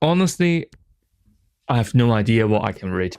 Honestly, I have no idea what I can read.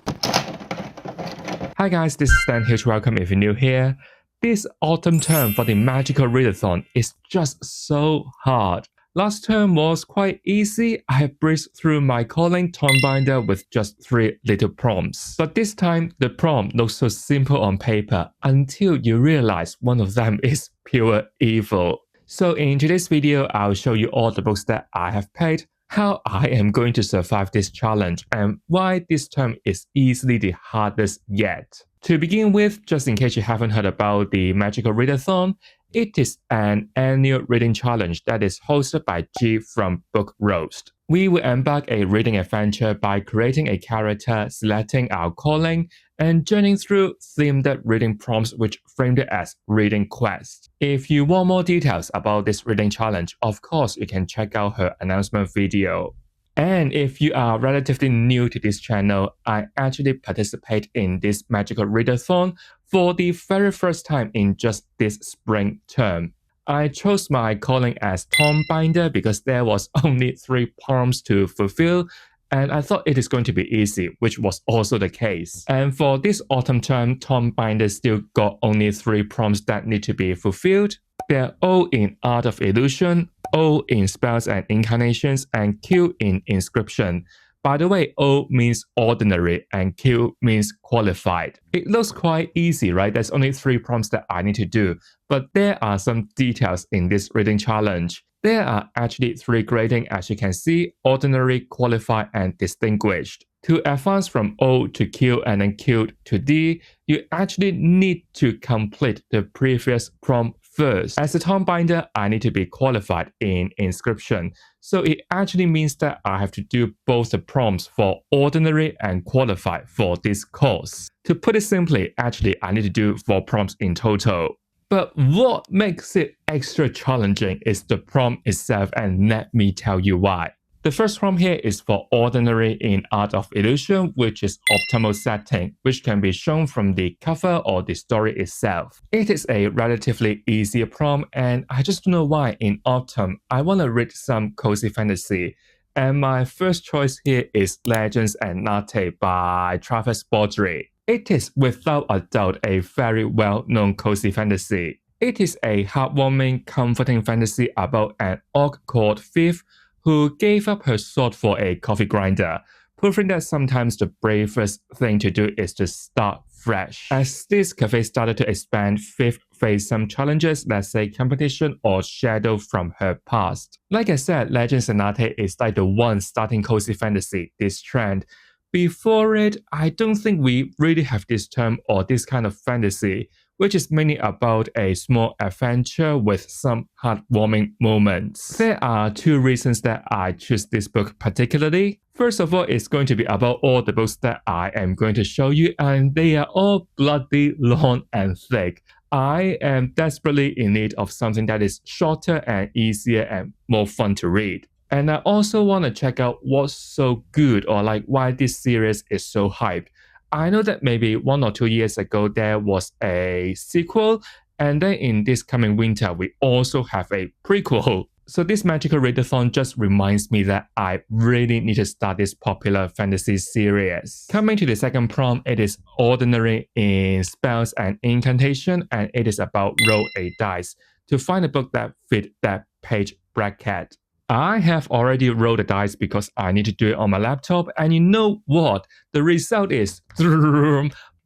Hi guys, this is Stan here to welcome if you're new here. This autumn term for the Magical Readathon is just so hard. Last term was quite easy. I have breezed through my calling Tomebinder with just 3 little prompts. But this time, the prompt looks so simple on paper until you realize one of them is pure evil. So in today's video, I'll show you all the books that I have paid, how I am going to survive this challenge, and why this term is easily the hardest yet. To begin with, just in case you haven't heard about the Magical Readathon, it is an annual reading challenge that is hosted by G from Book Roast. We will embark a reading adventure by creating a character, selecting our calling, and journeying through themed reading prompts which framed it as reading quests. If you want more details about this reading challenge, of course you can check out her announcement video. And if you are relatively new to this channel, I actually participate in this Magical Readathon for the very first time in just this spring term. I chose my calling as Tomebinder because there was only 3 prompts to fulfill, and I thought it is going to be easy, which was also the case. And for this autumn term, Tomebinder still got only 3 prompts that need to be fulfilled. They're O in Art of Illusion, O in Spells and Incarnations, and Q in Inscription. By the way, O means ordinary and Q means qualified. It looks quite easy, right? There's only 3 prompts that I need to do, but there are some details in this reading challenge. There are actually 3 grading, as you can see: ordinary, qualified, and distinguished. To advance from O to Q and then Q to D, you actually need to complete the previous prompt first. As a Tomebinder, I need to be qualified in Inscription, so it actually means that I have to do both the prompts for ordinary and qualified for this course. To put it simply, actually I need to do 4 prompts in total. But what makes it extra challenging is the prompt itself, and let me tell you why. The first prompt here is for ordinary in Art of Illusion, which is optimal setting, which can be shown from the cover or the story itself. It is a relatively easy prompt, and I just don't know why in autumn I want to read some cozy fantasy. And my first choice here is Legends and Lattes by Travis Baldree. It is without a doubt a very well-known cozy fantasy. It is a heartwarming, comforting fantasy about an orc called Thief who gave up her sword for a coffee grinder, proving that sometimes the bravest thing to do is to start fresh. As this cafe started to expand, Thief faced some challenges, let's say competition or shadow from her past. Like I said, Legends and Lattes is like the one starting cozy fantasy, this trend. Before it, I don't think we really have this term or this kind of fantasy, which is mainly about a small adventure with some heartwarming moments. There are 2 reasons that I choose this book particularly. First of all, it's going to be about all the books that I am going to show you, and they are all bloody long and thick. I am desperately in need of something that is shorter and easier and more fun to read. And I also want to check out what's so good, or like why this series is so hyped. I know that maybe 1 or 2 years ago there was a sequel, and then in this coming winter we also have a prequel. So this Magical Readathon just reminds me that I really need to start this popular fantasy series. Coming to the second prompt, it is ordinary in Spells and Incantation, and it is about roll a dice to find a book that fit that page bracket. I have already rolled the dice because I need to do it on my laptop, and you know what? The result is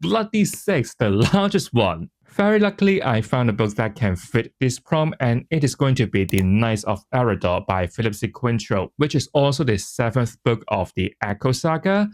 bloody 6, the largest one. Very luckily, I found a book that can fit this prompt, and it is going to be The Knights of Erador by Philip C. Quaintrell, which is also the 7th book of the Echo Saga.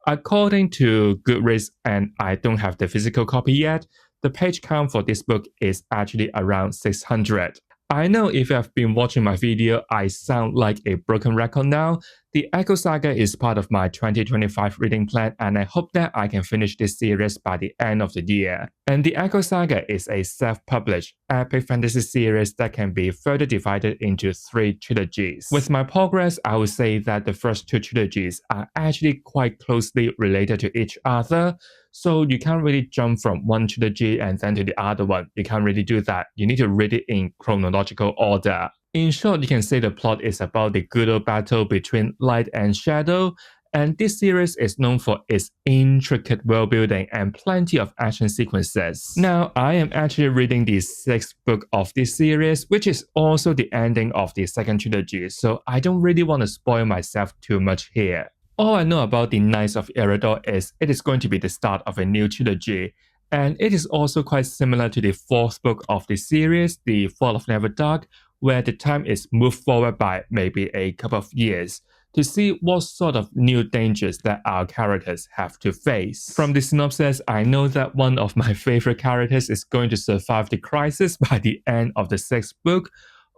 According to Goodreads, and I don't have the physical copy yet, the page count for this book is actually around 600. I know if you have been watching my video, I sound like a broken record now. The Echo Saga is part of my 2025 reading plan, and I hope that I can finish this series by the end of the year. And the Echo Saga is a self-published epic fantasy series that can be further divided into 3 trilogies. With my progress, I would say that the first 2 trilogies are actually quite closely related to each other, so you can't really jump from one trilogy and then to the other one. You can't really do that. You need to read it in chronological order. In short, you can say the plot is about the good old battle between light and shadow, and this series is known for its intricate world building and plenty of action sequences. Now, I am actually reading the 6th book of this series, which is also the ending of the second trilogy, so I don't really want to spoil myself too much here. All I know about the Knights of Erador is it is going to be the start of a new trilogy, and it is also quite similar to the 4th book of the series, The Fall of Neverdark, where the time is moved forward by maybe a couple of years to see what sort of new dangers that our characters have to face. From the synopsis, I know that one of my favorite characters is going to survive the crisis by the end of the 6th book.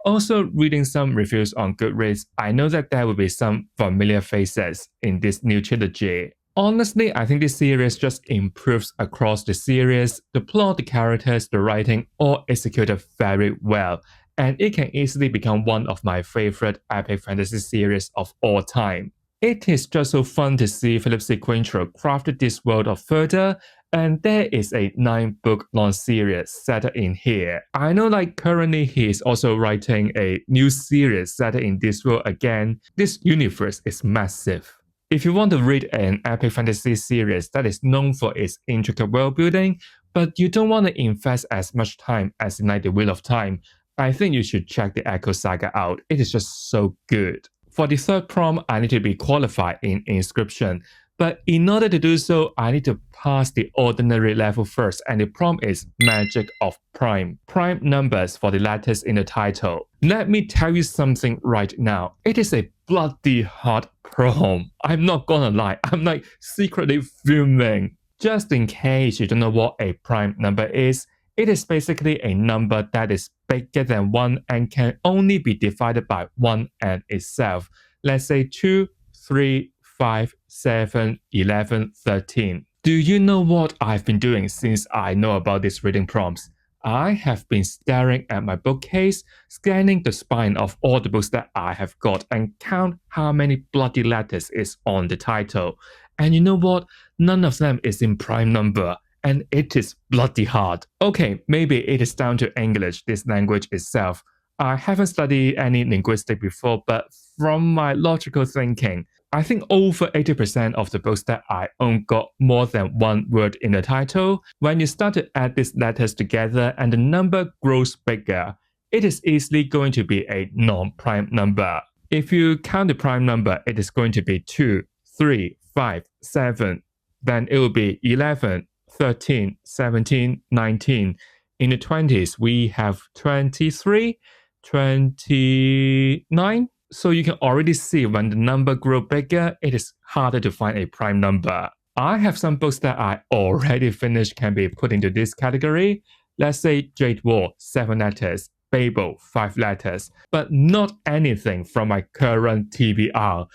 Also, reading some reviews on Goodreads, I know that there will be some familiar faces in this new trilogy. Honestly, I think this series just improves across the series. The plot, the characters, the writing, all executed very well, and it can easily become one of my favorite epic fantasy series of all time. It is just so fun to see Philip C. Quaintrell crafted this world of further, and there is a 9-book long series set in here. I know currently he is also writing a new series set in this world again. This universe is massive. If you want to read an epic fantasy series that is known for its intricate world building, but you don't want to invest as much time as in The Wheel of Time, I think you should check the Echo Saga out. It is just so good. For the 3rd prompt, I need to be qualified in inscription. But in order to do so, I need to pass the ordinary level first, and the prompt is Magic of Prime. Prime numbers for the letters in the title. Let me tell you something right now. It is a bloody hard prompt. I'm not gonna lie, I'm secretly fuming. Just in case you don't know what a prime number is, it is basically a number that is bigger than 1 and can only be divided by 1 and itself. Let's say 2, 3, 5, 7, 11, 13. Do you know what I've been doing since I know about these reading prompts? I have been staring at my bookcase, scanning the spine of all the books that I have got and count how many bloody letters is on the title. And you know what? None of them is in prime number. And it is bloody hard. Okay, maybe it is down to English, this language itself. I haven't studied any linguistics before, but from my logical thinking, I think over 80% of the books that I own got more than 1 word in the title. When you start to add these letters together and the number grows bigger, it is easily going to be a non-prime number. If you count the prime number, it is going to be 2, 3, 5, 7. Then it will be 11, 13, 17, 19. In the 20s, we have 23, 29. So you can already see when the number grows bigger, it is harder to find a prime number. I have some books that I already finished can be put into this category. Let's say Jade War, 7 letters, Babel, 5 letters, but not anything from my current TBR.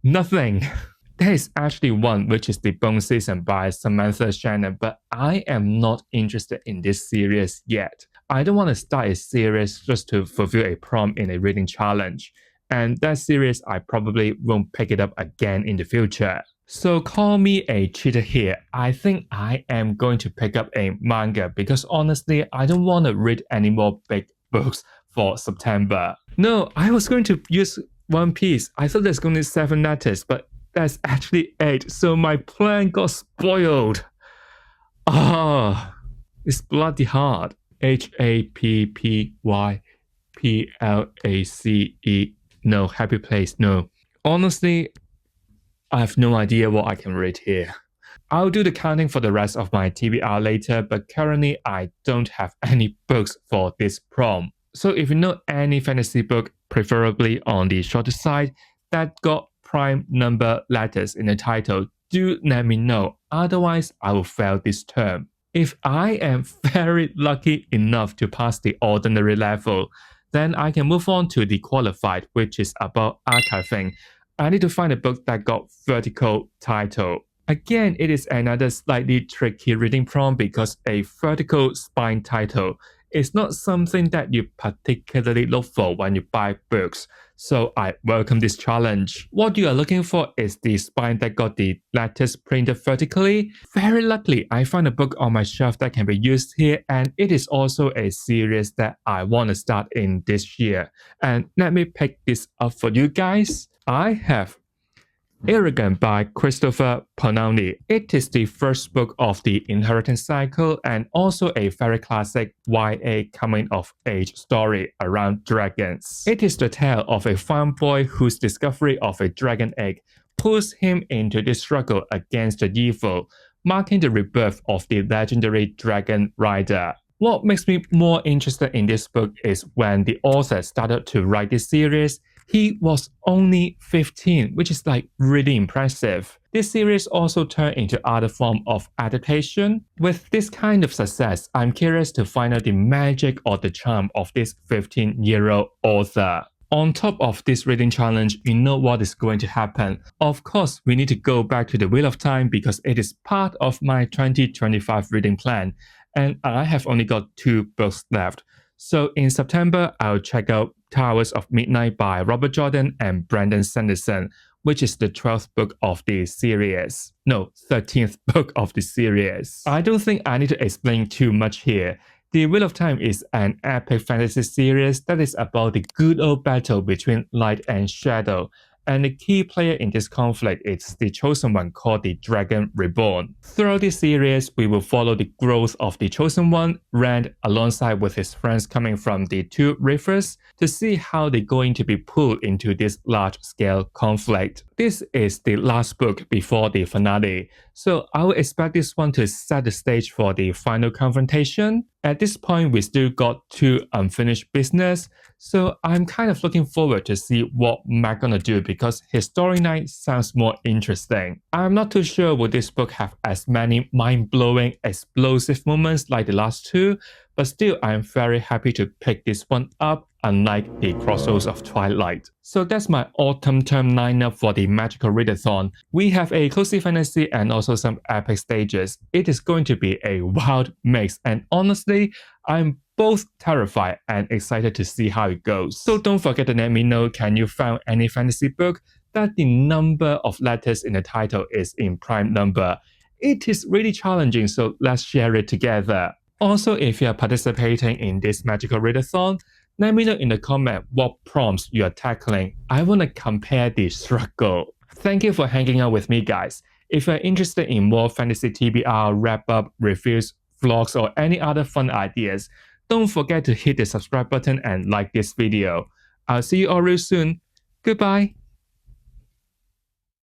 Nothing. There is actually one, which is The Bone Season by Samantha Shannon, but I am not interested in this series yet. I don't want to start a series just to fulfill a prompt in a reading challenge. And that series, I probably won't pick it up again in the future. So call me a cheater here. I think I am going to pick up a manga because honestly, I don't want to read any more big books for September. No, I was going to use One Piece. I thought there's going to be 7 letters, but that's actually 8. So my plan got spoiled. It's bloody hard. HAPPYPLACE. No, happy place, no. Honestly, I have no idea what I can rate here. I'll do the counting for the rest of my TBR later, but currently I don't have any books for this prompt. So if you know any fantasy book, preferably on the shorter side, that got prime number letters in the title, do let me know. Otherwise, I will fail this term. If I am very lucky enough to pass the ordinary level, then I can move on to the qualified, which is about archiving. I need to find a book that got vertical title. Again, it is another slightly tricky reading prompt because a vertical spine title is not something that you particularly look for when you buy books, so I welcome this challenge. What you are looking for is the spine that got the Lattes printed vertically. Very luckily, I found a book on my shelf that can be used here, and it is also a series that I want to start in this year. And let me pick this up for you guys. I have Eragon by Christopher Paolini. It is the first book of the Inheritance cycle and also a very classic YA coming-of-age story around dragons. It is the tale of a farm boy whose discovery of a dragon egg pulls him into the struggle against the evil, marking the rebirth of the legendary dragon rider. What makes me more interested in this book is when the author started to write this series, he was only 15, which is like really impressive. This series also turned into other form of adaptation. With this kind of success, I'm curious to find out the magic or the charm of this 15-year-old author. On top of this reading challenge, you know what is going to happen. Of course, we need to go back to the Wheel of Time because it is part of my 2025 reading plan, and I have only got 2 books left. So in September, I'll check out Towers of Midnight by Robert Jordan and Brandon Sanderson, which is the 12th book of the series. No, 13th book of the series. I don't think I need to explain too much here. The Wheel of Time is an epic fantasy series that is about the good old battle between light and shadow, and the key player in this conflict is the Chosen One called the Dragon Reborn. Throughout this series, we will follow the growth of the Chosen One, Rand alongside with his friends coming from the 2 rivers, to see how they're going to be pulled into this large-scale conflict. This is the last book before the finale, so I would expect this one to set the stage for the final confrontation. At this point, we still got 2 unfinished business, so I'm kind of looking forward to see what Matt gonna do because his storyline sounds more interesting. I'm not too sure will this book have as many mind-blowing, explosive moments like the last 2, but still I'm very happy to pick this one up, unlike the Crossroads of Twilight. So that's my autumn term lineup for the Magical Readathon. We have a cozy fantasy and also some epic stages. It is going to be a wild mix, and honestly, I'm both terrified and excited to see how it goes. So don't forget to let me know, can you find any fantasy book that the number of letters in the title is in prime number? It is really challenging, so let's share it together. Also, if you are participating in this Magical Readathon, let me know in the comment what prompts you are tackling. I want to compare the struggle. Thank you for hanging out with me, guys. If you're interested in more fantasy TBR, wrap-up, reviews, vlogs, or any other fun ideas, don't forget to hit the subscribe button and like this video. I'll see you all real soon. Goodbye.